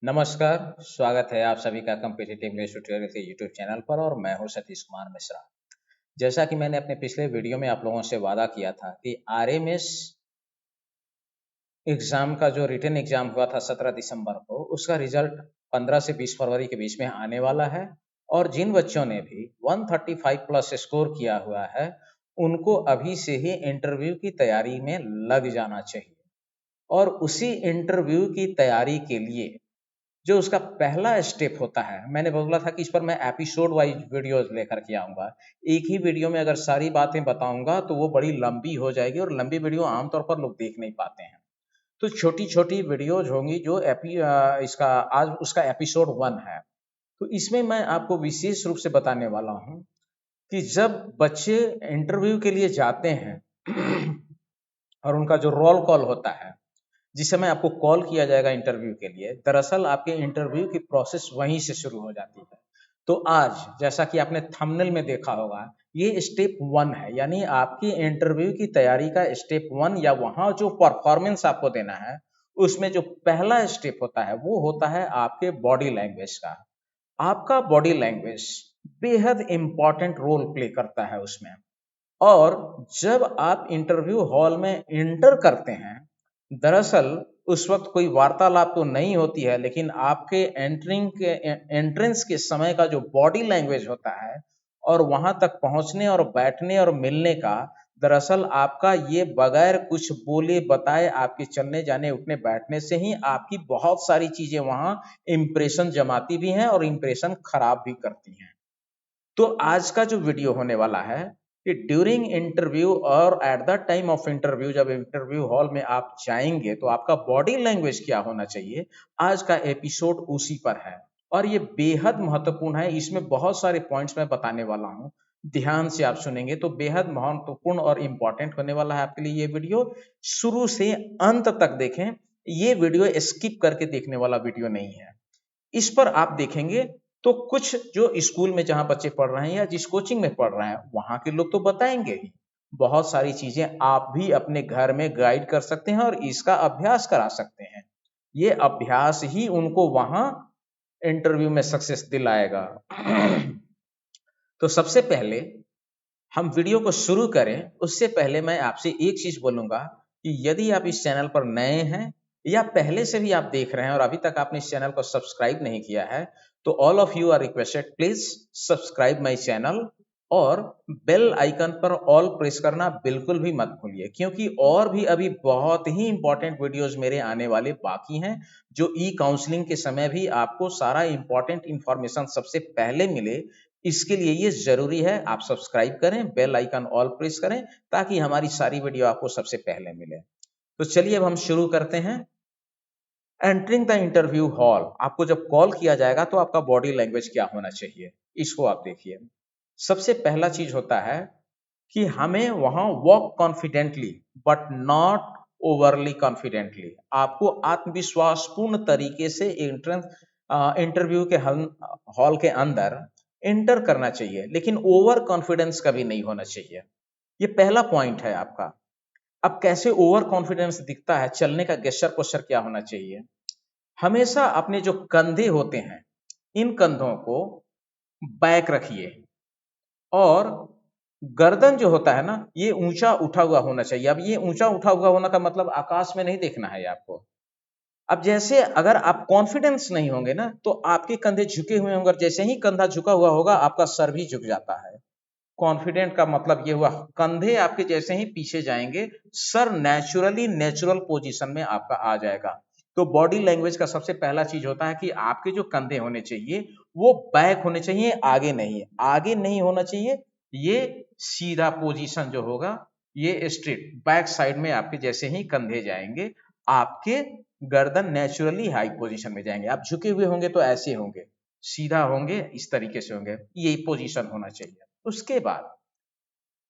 नमस्कार, स्वागत है आप सभी का कॉम्पिटिटिव इंग्लिश ट्यूटोरियल के यूट्यूब चैनल पर और मैं हूं सतीश कुमार मिश्रा। जैसा कि मैंने अपने पिछले वीडियो में आप लोगों से वादा किया था कि आरएमएस एग्जाम का जो रिटन एग्जाम हुआ था 17 दिसंबर को, उसका रिजल्ट 15 से 20 फरवरी के बीच में आने वाला है। और जिन बच्चों ने भी 135 प्लस स्कोर किया हुआ है, उनको अभी से ही इंटरव्यू की तैयारी में लग जाना चाहिए। और उसी इंटरव्यू की तैयारी के लिए जो उसका पहला स्टेप होता है, मैंने बोला था कि इस पर मैं एपिसोड वाइज वीडियोस लेकर के आऊंगा। एक ही वीडियो में अगर सारी बातें बताऊंगा तो वो बड़ी लंबी हो जाएगी और लंबी वीडियो आमतौर पर लोग देख नहीं पाते हैं। तो छोटी छोटी वीडियोज होंगी जो इसका आज उसका एपिसोड 1 है। तो इसमें मैं आपको विशेष रूप से बताने वाला हूं कि जब बच्चे इंटरव्यू के लिए जाते हैं और उनका जो रोल कॉल होता है, जिस समय आपको कॉल किया जाएगा इंटरव्यू के लिए, दरअसल आपके इंटरव्यू की प्रोसेस वहीं से शुरू हो जाती है। तो आज जैसा कि आपने थंबनेल में देखा होगा, ये स्टेप 1 है, यानी आपकी इंटरव्यू की तैयारी का स्टेप 1 या वहां जो परफॉर्मेंस आपको देना है, उसमें जो पहला स्टेप होता है वो होता है आपके बॉडी लैंग्वेज का। आपका बॉडी लैंग्वेज बेहद इंपॉर्टेंट रोल प्ले करता है उसमें। और जब आप इंटरव्यू हॉल में इंटर करते हैं, दरअसल उस वक्त कोई वार्तालाप तो नहीं होती है, लेकिन आपके एंट्रेंस के समय का जो बॉडी लैंग्वेज होता है और वहां तक पहुंचने और बैठने और मिलने का, दरअसल आपका ये बगैर कुछ बोले बताए आपके चलने जाने उठने बैठने से ही आपकी बहुत सारी चीजें वहां इंप्रेशन जमाती भी हैं और इंप्रेशन खराब भी करती हैं। तो आज का जो वीडियो होने वाला है कि ड्यूरिंग इंटरव्यू और at the time of interview, जब इंटरव्यू हॉल में आप जाएंगे तो आपका बॉडी लैंग्वेज क्या होना चाहिए, आज का एपिसोड उसी पर है। और ये बेहद महत्वपूर्ण है, इसमें बहुत सारे पॉइंट्स मैं बताने वाला हूं। ध्यान से आप सुनेंगे तो बेहद महत्वपूर्ण और इंपॉर्टेंट होने वाला है आपके लिए ये वीडियो। शुरू से अंत तक देखें, ये वीडियो स्किप करके देखने वाला वीडियो नहीं है। इस पर आप देखेंगे तो कुछ जो स्कूल में जहां बच्चे पढ़ रहे हैं या जिस कोचिंग में पढ़ रहे हैं, वहां के लोग तो बताएंगे ही। बहुत सारी चीजें आप भी अपने घर में गाइड कर सकते हैं और इसका अभ्यास करा सकते हैं। ये अभ्यास ही उनको वहां इंटरव्यू में सक्सेस दिलाएगा। तो सबसे पहले हम वीडियो को शुरू करें उससे पहले मैं आपसे एक चीज बोलूंगा कि यदि आप इस चैनल पर नए हैं या पहले से भी आप देख रहे हैं और अभी तक आपने इस चैनल को सब्सक्राइब नहीं किया है, तो all of you are requested, please subscribe my channel और बेल आइकन पर ऑल प्रेस करना बिल्कुल भी मत भूलिए, क्योंकि और भी अभी बहुत ही इंपॉर्टेंट वीडियोस मेरे आने वाले बाकी हैं, जो ई काउंसलिंग के समय भी आपको सारा इंपॉर्टेंट इंफॉर्मेशन सबसे पहले मिले। इसके लिए ये जरूरी है आप सब्सक्राइब करें, बेल आइकन ऑल प्रेस करें, ताकि हमारी सारी वीडियो आपको सबसे पहले मिले। तो चलिए अब हम शुरू करते हैं। एंटरिंग द इंटरव्यू हॉल, आपको जब कॉल किया जाएगा तो आपका बॉडी लैंग्वेज क्या होना चाहिए, इसको आप देखिए। सबसे पहला चीज होता है कि हमें वहां walk confidently but not overly confidently, आपको आत्मविश्वासपूर्ण तरीके से इंटरव्यू के हॉल के अंदर एंटर करना चाहिए, लेकिन ओवर कॉन्फिडेंस कभी नहीं होना चाहिए। ये पहला पॉइंट है आपका। अब कैसे ओवर कॉन्फिडेंस दिखता है, चलने का गेस्चर पोस्चर क्या होना चाहिए। हमेशा अपने जो कंधे होते हैं, इन कंधों को बैक रखिए और गर्दन जो होता है ना, ये ऊंचा उठा हुआ होना चाहिए। अब ये ऊंचा उठा हुआ होना का मतलब आकाश में नहीं देखना है आपको। अब जैसे अगर आप कॉन्फिडेंस नहीं होंगे ना, तो आपके कंधे झुके हुए होंगे, जैसे ही कंधा झुका हुआ होगा आपका सर भी झुक जाता है। कॉन्फिडेंट का मतलब ये हुआ, कंधे आपके जैसे ही पीछे जाएंगे, सर नेचुरली नेचुरल पोजीशन में आपका आ जाएगा। तो बॉडी लैंग्वेज का सबसे पहला चीज होता है कि आपके जो कंधे होने चाहिए वो बैक होने चाहिए, आगे नहीं। आगे नहीं होना चाहिए, ये सीधा पोजीशन जो होगा, ये स्ट्रेट बैक साइड में आपके जैसे ही कंधे जाएंगे, आपके गर्दन नेचुरली हाई पोजीशन में जाएंगे। आप झुके हुए होंगे तो ऐसे होंगे, सीधा होंगे इस तरीके से होंगे, यही पोजीशन होना चाहिए। उसके बाद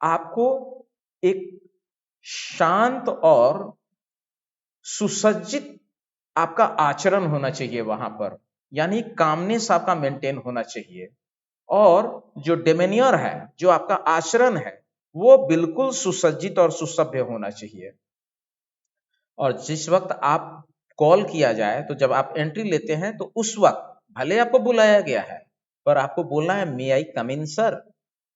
आपको एक शांत और सुसज्जित आपका आचरण होना चाहिए वहां पर, यानी कामनेस आपका मेंटेन होना चाहिए। और जो डेमेनियर है, जो आपका आचरण है, वो बिल्कुल सुसज्जित और सुसभ्य होना चाहिए। और जिस वक्त आप कॉल किया जाए तो जब आप एंट्री लेते हैं तो उस वक्त भले आपको बुलाया गया है, पर आपको बोलना है मे आई कम इन सर,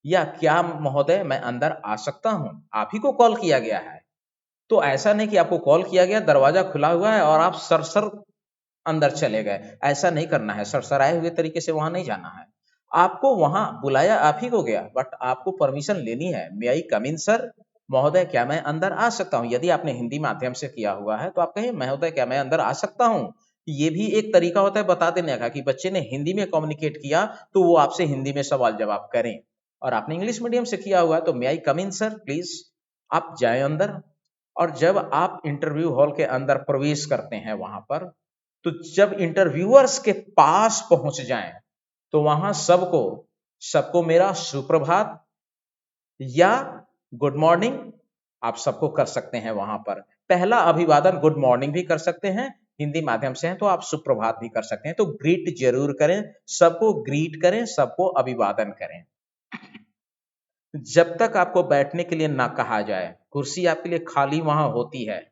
या क्या महोदय मैं अंदर आ सकता हूं। आप ही को कॉल किया गया है। तो ऐसा नहीं कि आपको कॉल किया गया, दरवाजा खुला हुआ है और आप सरसर अंदर चले गए। ऐसा नहीं करना है, सरसराए हुए तरीके से वहां नहीं जाना है। आपको वहां बुलाया आप ही को गया, बट आपको परमिशन लेनी है। मे आई कम इन सर, महोदय क्या मैं अंदर आ सकता हूँ। यदि आपने हिंदी माध्यम से किया हुआ है तो आप कहिए महोदय क्या मैं अंदर आ सकता हूँ। ये भी एक तरीका होता है बता देने का कि बच्चे ने हिंदी में कम्युनिकेट किया तो वो आपसे हिंदी में सवाल जवाब करें। और आपने इंग्लिश मीडियम से किया हुआ है तो मे आई कम इन सर प्लीज, आप जाए अंदर। और जब आप इंटरव्यू हॉल के अंदर प्रवेश करते हैं वहां पर, तो जब इंटरव्यूअर्स के पास पहुंच जाएं तो वहां सबको सबको मेरा सुप्रभात या गुड मॉर्निंग आप सबको कर सकते हैं। वहां पर पहला अभिवादन गुड मॉर्निंग भी कर सकते हैं, हिंदी माध्यम से हैं तो आप सुप्रभात भी कर सकते हैं। तो ग्रीट जरूर करें, सबको ग्रीट करें, सबको अभिवादन करें। जब तक आपको बैठने के लिए ना कहा जाए, कुर्सी आपके लिए खाली वहां होती है।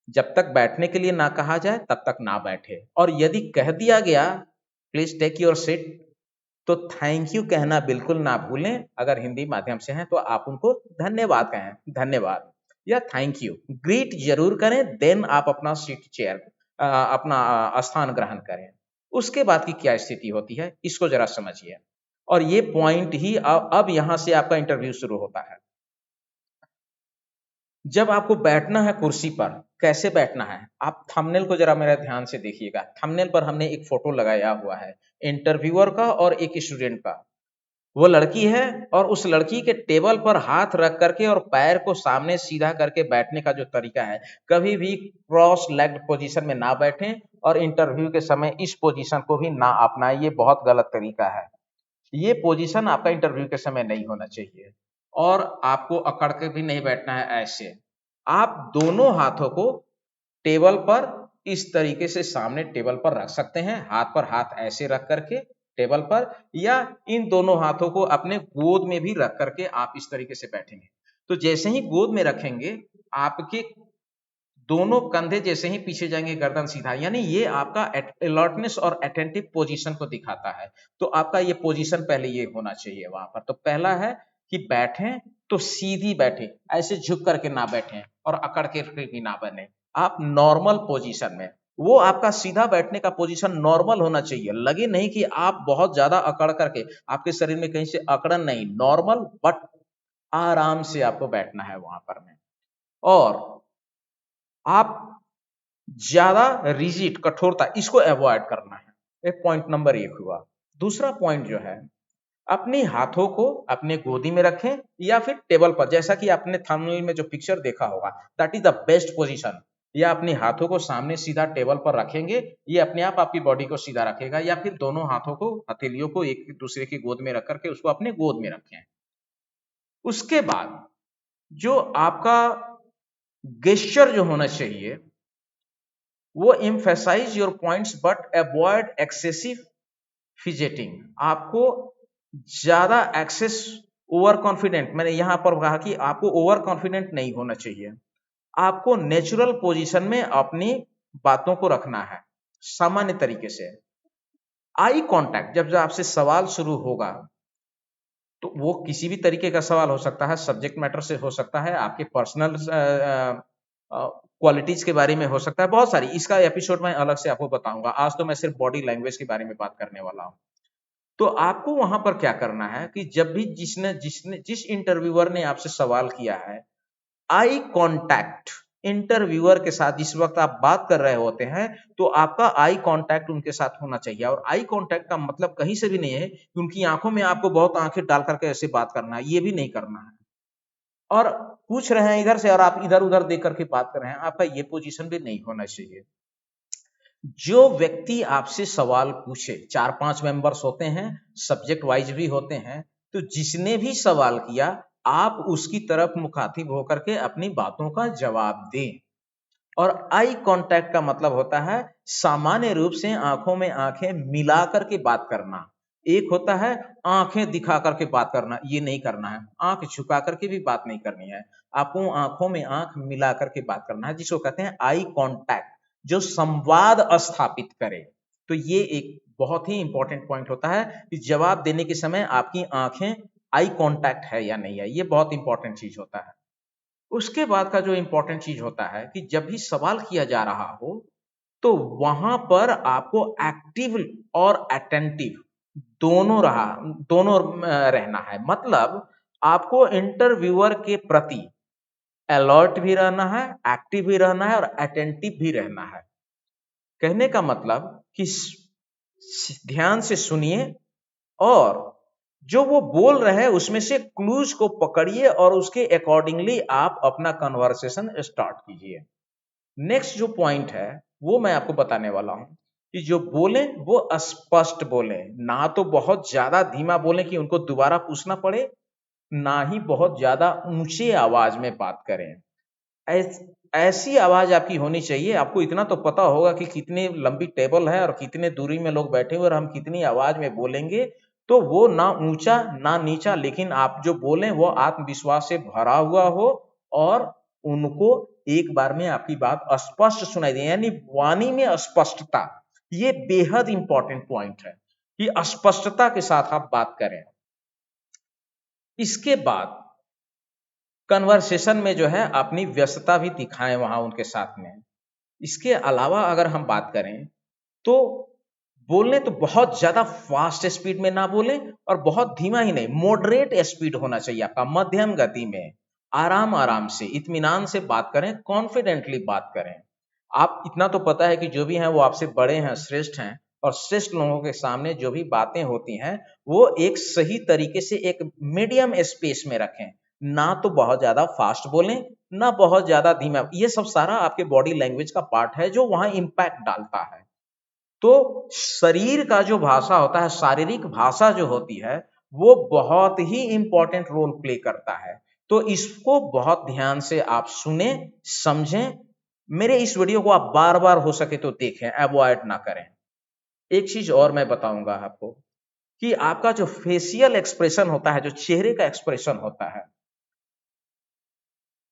जब तक बैठने के लिए ना कहा जाए तब तक ना बैठे। और यदि कह दिया गया प्लीज टेक योर सीट, तो थैंक यू कहना बिल्कुल ना भूलें। अगर हिंदी माध्यम से हैं तो आप उनको धन्यवाद कहें, धन्यवाद या थैंक यू। ग्रीट जरूर करें, देन आप अपना सीट चेयर अपना स्थान ग्रहण करें। उसके बाद की क्या स्थिति होती है इसको जरा समझिए। और ये पॉइंट ही अब यहां से आपका इंटरव्यू शुरू होता है। जब आपको बैठना है कुर्सी पर, कैसे बैठना है आप थंबनेल को जरा मेरा ध्यान से देखिएगा। थंबनेल पर हमने एक फोटो लगाया हुआ है इंटरव्यूअर का और एक स्टूडेंट का। वो लड़की है और उस लड़की के टेबल पर हाथ रख करके और पैर को सामने सीधा करके बैठने का जो तरीका है, कभी भी क्रॉस लेग्ड पोजीशन में ना बैठें और इंटरव्यू के समय इस पोजीशन को भी ना अपनाएं। ये बहुत गलत तरीका है। ये पोजीशन आपका इंटरव्यू के समय नहीं होना चाहिए। और आपको अकड़ के भी नहीं बैठना है ऐसे। आप दोनों हाथों को टेबल पर इस तरीके से सामने टेबल पर रख सकते हैं, हाथ पर हाथ ऐसे रख करके टेबल पर, या इन दोनों हाथों को अपने गोद में भी रख करके आप इस तरीके से बैठेंगे। तो जैसे ही गोद में रखेंगे, आपके दोनों कंधे जैसे ही पीछे जाएंगे, गर्दन सीधा, यानी ये आपका अलर्टनेस और अटेंटिव पोजीशन को दिखाता है। तो आपका ये पोजीशन पहले ये होना चाहिए वहां पर। तो पहला है कि बैठें तो सीधी बैठे, ऐसे झुक करके ना बैठें और अकड़ के भी ना बने। आप नॉर्मल पोजीशन में, वो आपका सीधा बैठने का पोजीशन नॉर्मल होना चाहिए। लगे नहीं कि आप बहुत ज्यादा अकड़ करके, आपके शरीर में कहीं से अकड़न नहीं, नॉर्मल बट आराम से आपको बैठना है वहां पर में। और आप ज्यादा रिजिड, कठोरता, इसको अवॉइड करना है। एक पॉइंट नंबर एक हुआ। दूसरा पॉइंट जो है, अपने हाथों को अपने गोदी में रखें या फिर टेबल पर, जैसा कि आपने थंबनेल में जो पिक्चर देखा होगा, that is the best position. या अपने हाथों को सामने सीधा टेबल पर रखेंगे, ये अपने आप आपकी बॉडी को सीधा रखेगा। या फिर दोनों हाथों को, हथेलियों को एक दूसरे की गोद में रख करके उसको अपने गोद में रखें। उसके बाद जो आपका गेस्चर जो होना चाहिए, वो emphasize your points but avoid excessive fidgeting. आपको ज्यादा एक्सेस ओवर कॉन्फिडेंट, मैंने यहां पर कहा कि आपको ओवर कॉन्फिडेंट नहीं होना चाहिए। आपको नेचुरल पोजीशन में अपनी बातों को रखना है सामान्य तरीके से। आई कांटेक्ट, जब आपसे सवाल शुरू होगा तो वो किसी भी तरीके का सवाल हो सकता है, सब्जेक्ट मैटर से हो सकता है, आपके पर्सनल क्वालिटीज के बारे में हो सकता है, बहुत सारी। इसका एपिसोड मैं अलग से आपको बताऊंगा। आज तो मैं सिर्फ बॉडी लैंग्वेज के बारे में बात करने वाला हूं। तो आपको वहां पर क्या करना है कि जब भी जिस इंटरव्यूअर ने आपसे सवाल किया है, आई कांटेक्ट इंटरव्यूअर के साथ जिस वक्त आप बात कर रहे होते हैं, तो आपका आई कांटेक्ट उनके साथ होना चाहिए। और आई कांटेक्ट का मतलब कहीं से भी नहीं है कि उनकी आंखों में आपको बहुत आंखें डाल करके ऐसे बात करना है, ये भी नहीं करना है। और पूछ रहे हैं इधर से और आप इधर उधर देख करके बात कर रहे हैं, आपका ये पोजीशन भी नहीं होना चाहिए। जो व्यक्ति आपसे सवाल पूछे, 4-5 मेंबर्स होते हैं, सब्जेक्ट वाइज भी होते हैं, तो जिसने भी सवाल किया, आप उसकी तरफ मुखातिब होकर के अपनी बातों का जवाब दें। और आई कांटेक्ट का मतलब होता है सामान्य रूप से आंखों में आंखें मिला करके बात करना। एक होता है आंखें दिखा करके बात करना, ये नहीं करना है। आंख झुका करके भी बात नहीं करनी है, आपको आंखों में आंख मिला करके बात करना है, जिसको कहते हैं आई कांटेक्ट। जो संवाद स्थापित करे। तो ये एक बहुत ही इंपॉर्टेंट पॉइंट होता है कि जवाब देने के समय आपकी आंखें आई कांटेक्ट है या नहीं है, ये बहुत इंपॉर्टेंट चीज होता है। उसके बाद का जो इंपॉर्टेंट चीज होता है कि जब भी सवाल किया जा रहा हो तो वहां पर आपको एक्टिव और अटेंटिव दोनों रहना है। मतलब आपको इंटरव्यूअर के प्रति अलर्ट भी रहना है, एक्टिव भी रहना है और अटेंटिव भी रहना है। कहने का मतलब कि ध्यान से सुनिए और जो वो बोल रहे हैं उसमें से क्लूज को पकड़िए और उसके अकॉर्डिंगली आप अपना कन्वर्सेशन स्टार्ट कीजिए। नेक्स्ट जो पॉइंट है वो मैं आपको बताने वाला हूं कि जो बोले वो स्पष्ट बोले, ना तो बहुत ज्यादा धीमा बोले कि उनको दोबारा पूछना पड़े, ना ही बहुत ज्यादा ऊंचे आवाज में बात करें। ऐसी आवाज आपकी होनी चाहिए, आपको इतना तो पता होगा कि कितनी लंबी टेबल है और कितने दूरी में लोग बैठे हुए और हम कितनी आवाज में बोलेंगे, तो वो ना ऊंचा ना नीचा, लेकिन आप जो बोलें वो आत्मविश्वास से भरा हुआ हो और उनको एक बार में आपकी बात स्पष्ट सुनाई दे, यानी वाणी में स्पष्टता। ये बेहद इंपॉर्टेंट पॉइंट है कि स्पष्टता के साथ आप बात करें। इसके बाद कन्वर्सेशन में जो है अपनी व्यस्तता भी दिखाएं वहां उनके साथ में। इसके अलावा अगर हम बात करें तो बोलने तो बहुत ज्यादा फास्ट स्पीड में ना बोले और बहुत धीमा ही नहीं, मॉडरेट स्पीड होना चाहिए आपका, मध्यम गति में आराम आराम से इत्मीनान से बात करें, कॉन्फिडेंटली बात करें। आप इतना तो पता है कि जो भी हैं वो आपसे बड़े हैं, श्रेष्ठ हैं, और श्रेष्ठ लोगों के सामने जो भी बातें होती हैं वो एक सही तरीके से एक मीडियम स्पेस में रखें। ना तो बहुत ज्यादा फास्ट बोलें, ना बहुत ज्यादा धीमा। ये सब सारा आपके बॉडी लैंग्वेज का पार्ट है जो वहां इंपैक्ट डालता है। तो शरीर का जो भाषा होता है, शारीरिक भाषा जो होती है, वो बहुत ही इंपॉर्टेंट रोल प्ले करता है। तो इसको बहुत ध्यान से आप सुने, समझें। मेरे इस वीडियो को आप बार बार हो सके तो देखें, अवॉइड ना करें। एक चीज और मैं बताऊंगा आपको कि आपका जो फेशियल एक्सप्रेशन होता है, जो चेहरे का एक्सप्रेशन होता है,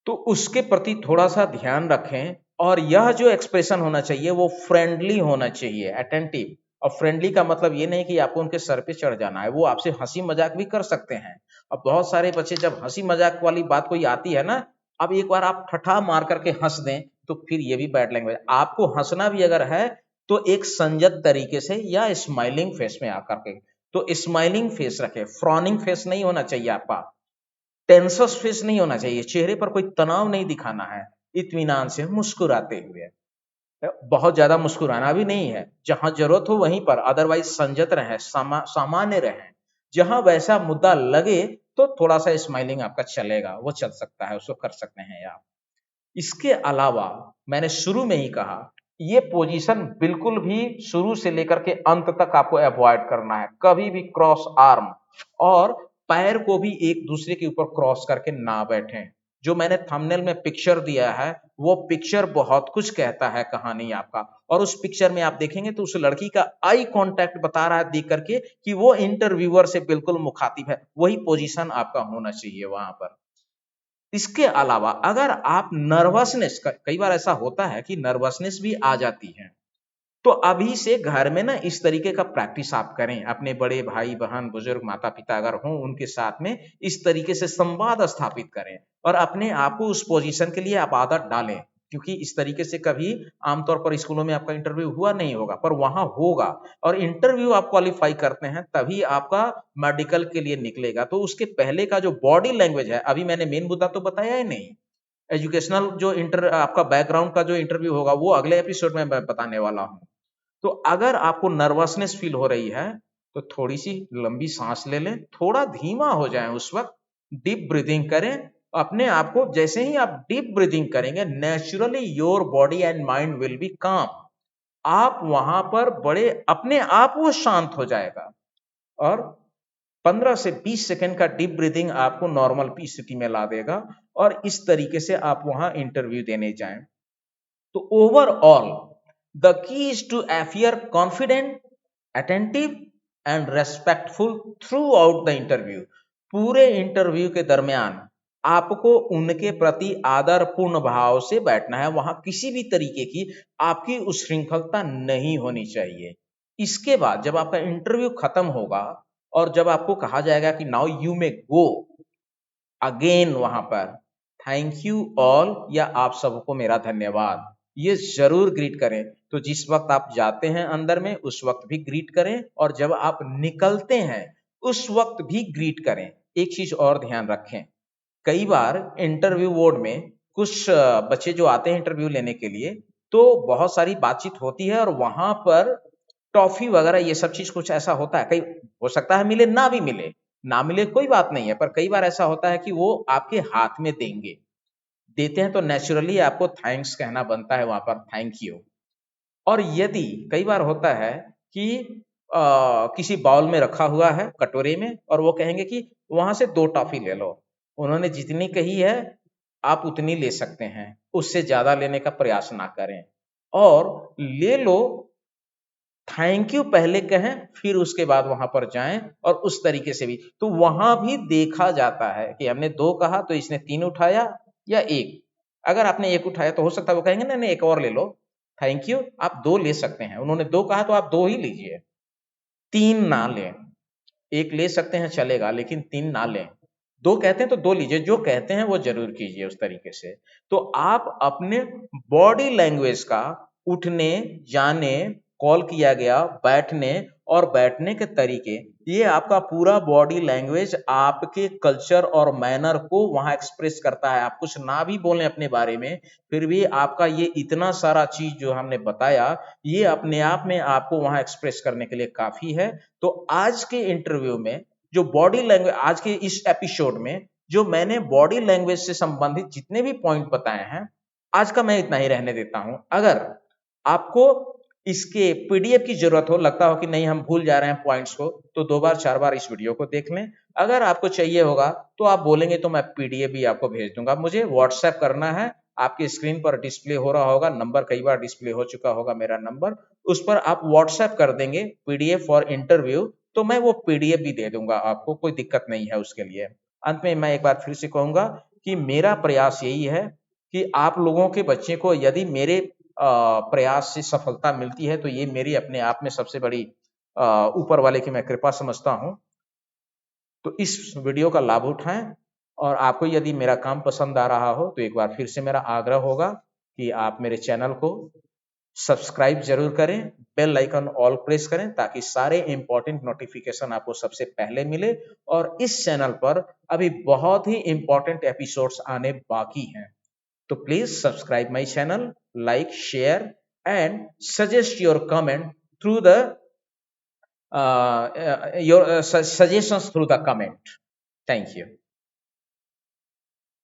तो उसके प्रति थोड़ा सा ध्यान रखें। और यह जो एक्सप्रेशन होना चाहिए वो फ्रेंडली होना चाहिए, अटेंटिव। और फ्रेंडली का मतलब ये नहीं कि आपको उनके सर पे चढ़ जाना है, वो आपसे हंसी मजाक भी कर सकते हैं। अब बहुत सारे बच्चे जब हंसी मजाक वाली बात कोई आती है ना, अब एक बार आप ठठा मार करके हंस दें तो फिर ये भी बैड लैंग्वेज। आपको हंसना भी अगर है तो एक संयत तरीके से या स्माइलिंग फेस में आकर के, तो स्माइलिंग फेस रखें, फ्रॉनिंग फेस नहीं होना चाहिए आपका, टेंसस फेस नहीं होना चाहिए, चेहरे पर कोई तनाव नहीं दिखाना है, इत्मीनान से मुस्कुराते हुए। बहुत ज्यादा मुस्कुराना भी नहीं है, जहां जरूरत हो वहीं पर, अदरवाइज संयत रहें, सामान्य रहें। जहां वैसा मुद्दा लगे तो थोड़ा सा स्माइलिंग आपका चलेगा, वो चल सकता है, उसको कर सकते हैं आप। इसके अलावा मैंने शुरू में ही कहा, ये पोजीशन बिल्कुल भी शुरू से लेकर के अंत तक आपको अवॉइड करना है। कभी भी क्रॉस आर्म और पैर को भी एक दूसरे के ऊपर क्रॉस करके ना बैठें। जो मैंने थंबनेल में पिक्चर दिया है वो पिक्चर बहुत कुछ कहता है कहानी आपका। और उस पिक्चर में आप देखेंगे तो उस लड़की का आई कांटेक्ट बता रहा है देख करके कि वो इंटरव्यूअर से बिल्कुल मुखातिब है। वही पोजीशन आपका होना चाहिए वहां पर। इसके अलावा अगर आप नर्वसनेस, कई बार ऐसा होता है कि नर्वसनेस भी आ जाती है, तो अभी से घर में ना इस तरीके का प्रैक्टिस आप करें। अपने बड़े भाई बहन बुजुर्ग माता पिता अगर हों उनके साथ में इस तरीके से संवाद स्थापित करें और अपने आप को उस पोजीशन के लिए आप आदत डालें। क्योंकि इस तरीके से कभी आमतौर पर स्कूलों में आपका इंटरव्यू हुआ नहीं होगा, पर वहां होगा। और इंटरव्यू आप क्वालिफाई करते हैं तभी आपका मेडिकल के लिए निकलेगा। तो उसके पहले का जो बॉडी लैंग्वेज है, अभी मैंने मेन मुद्दा तो बताया ही नहीं। एजुकेशनल जो आपका बैकग्राउंड का जो इंटरव्यू होगा वो अगले एपिसोड में मैं बताने वाला हूँ। तो अगर आपको नर्वसनेस फील हो रही है तो थोड़ी सी लंबी सांस ले लें, थोड़ा धीमा हो जाए उस वक्त, डीप ब्रीदिंग करें। अपने आप को जैसे ही आप डीप ब्रीदिंग करेंगे, naturally your body and mind will be काम। आप वहां पर बड़े अपने आप वो शांत हो जाएगा। और 15 से 20 सेकंड का डीप ब्रीदिंग आपको नॉर्मल की स्थिति में ला देगा और इस तरीके से आप वहां इंटरव्यू देने जाएं। तो overall the key is to appear confident, attentive and respectful throughout the interview। पूरे इंटरव्यू के दरमियान आपको उनके प्रति आदर पूर्ण भाव से बैठना है, वहां किसी भी तरीके की आपकी उच्छृंखलता नहीं होनी चाहिए। इसके बाद जब आपका इंटरव्यू खत्म होगा और जब आपको कहा जाएगा कि now you may go, again वहां पर थैंक यू ऑल या आप सबको मेरा धन्यवाद, ये जरूर ग्रीट करें। तो जिस वक्त आप जाते हैं अंदर में उस वक्त भी ग्रीट करें, और जब आप निकलते हैं उस वक्त भी ग्रीट करें। एक चीज और ध्यान रखें, कई बार इंटरव्यू बोर्ड में कुछ बच्चे जो आते हैं इंटरव्यू लेने के लिए, तो बहुत सारी बातचीत होती है और वहां पर टॉफी वगैरह ये सब चीज कुछ ऐसा होता है, कई हो सकता है मिले ना भी मिले, ना मिले कोई बात नहीं है, पर कई बार ऐसा होता है कि वो आपके हाथ में देंगे, देते हैं तो नेचुरली आपको थैंक्स कहना बनता है वहां पर, थैंक यू। और यदि कई बार होता है कि किसी बाउल में रखा हुआ है कटोरे में, और वो कहेंगे कि वहां से 2 टॉफी ले लो, उन्होंने जितनी कही है आप उतनी ले सकते हैं, उससे ज्यादा लेने का प्रयास ना करें, और ले लो, थैंक यू पहले कहें फिर उसके बाद वहां पर जाएं, और उस तरीके से भी तो वहां भी देखा जाता है कि हमने 2 कहा तो इसने 3 उठाया या 1। अगर आपने 1 उठाया तो हो सकता है वो कहेंगे ना नहीं एक और ले लो, थैंक यू आप 2 ले सकते हैं, उन्होंने 2 कहा तो आप 2 ही लीजिए, 3 ना लें। 1 ले सकते हैं चलेगा, लेकिन 3 ना लें। 2 कहते हैं तो 2 लीजिए, जो कहते हैं वो जरूर कीजिए उस तरीके से। तो आप अपने बॉडी लैंग्वेज का उठने, जाने, कॉल किया गया, बैठने और बैठने के तरीके, ये आपका पूरा बॉडी लैंग्वेज आपके कल्चर और मैनर को वहां एक्सप्रेस करता है। आप कुछ ना भी बोलें अपने बारे में, फिर भी आपका ये इतना सारा चीज जो हमने बताया, ये अपने आप में आपको वहां एक्सप्रेस करने के लिए काफी है। तो आज के इंटरव्यू में जो बॉडी लैंग्वेज, आज के इस एपिसोड में जो मैंने बॉडी लैंग्वेज से संबंधित जितने भी पॉइंट बताए हैं, आज का मैं इतना ही रहने देता हूं। अगर आपको इसके पीडीएफ की जरूरत हो, लगता हो कि नहीं हम भूल जा रहे हैं पॉइंट्स को, तो 2 बार 4 बार इस वीडियो को देख लें। अगर आपको चाहिए होगा तो आप बोलेंगे तो मैं पीडीएफ भी आपको भेज दूंगा। मुझे व्हाट्सएप करना है, आपकी स्क्रीन पर डिस्प्ले हो रहा होगा नंबर, कई बार डिस्प्ले हो चुका होगा मेरा नंबर, उस पर आप व्हाट्सएप कर देंगे पीडीएफ फॉर इंटरव्यू, तो मैं वो पीडीएफ भी दे दूंगा आपको, कोई दिक्कत नहीं है उसके लिए। अंत में मैं एक बार फिर से कहूंगा कि मेरा प्रयास यही है कि आप लोगों के बच्चे को यदि मेरे प्रयास से सफलता मिलती है तो ये मेरी अपने आप में सबसे बड़ी ऊपर वाले की मैं कृपा समझता हूं। तो इस वीडियो का लाभ उठाएं, और आपको यदि मेरा काम पसंद आ रहा हो तो एक बार फिर से मेरा आग्रह होगा कि आप मेरे चैनल को सब्सक्राइब जरूर करें, बेल आइकन ऑल प्रेस करें, ताकि सारे इंपॉर्टेंट नोटिफिकेशन आपको सबसे पहले मिले। और इस चैनल पर अभी बहुत ही इंपॉर्टेंट एपिसोड्स आने बाकी हैं, तो please subscribe my channel, like, share and suggest your comment through the your suggestions through the comment. Thank you.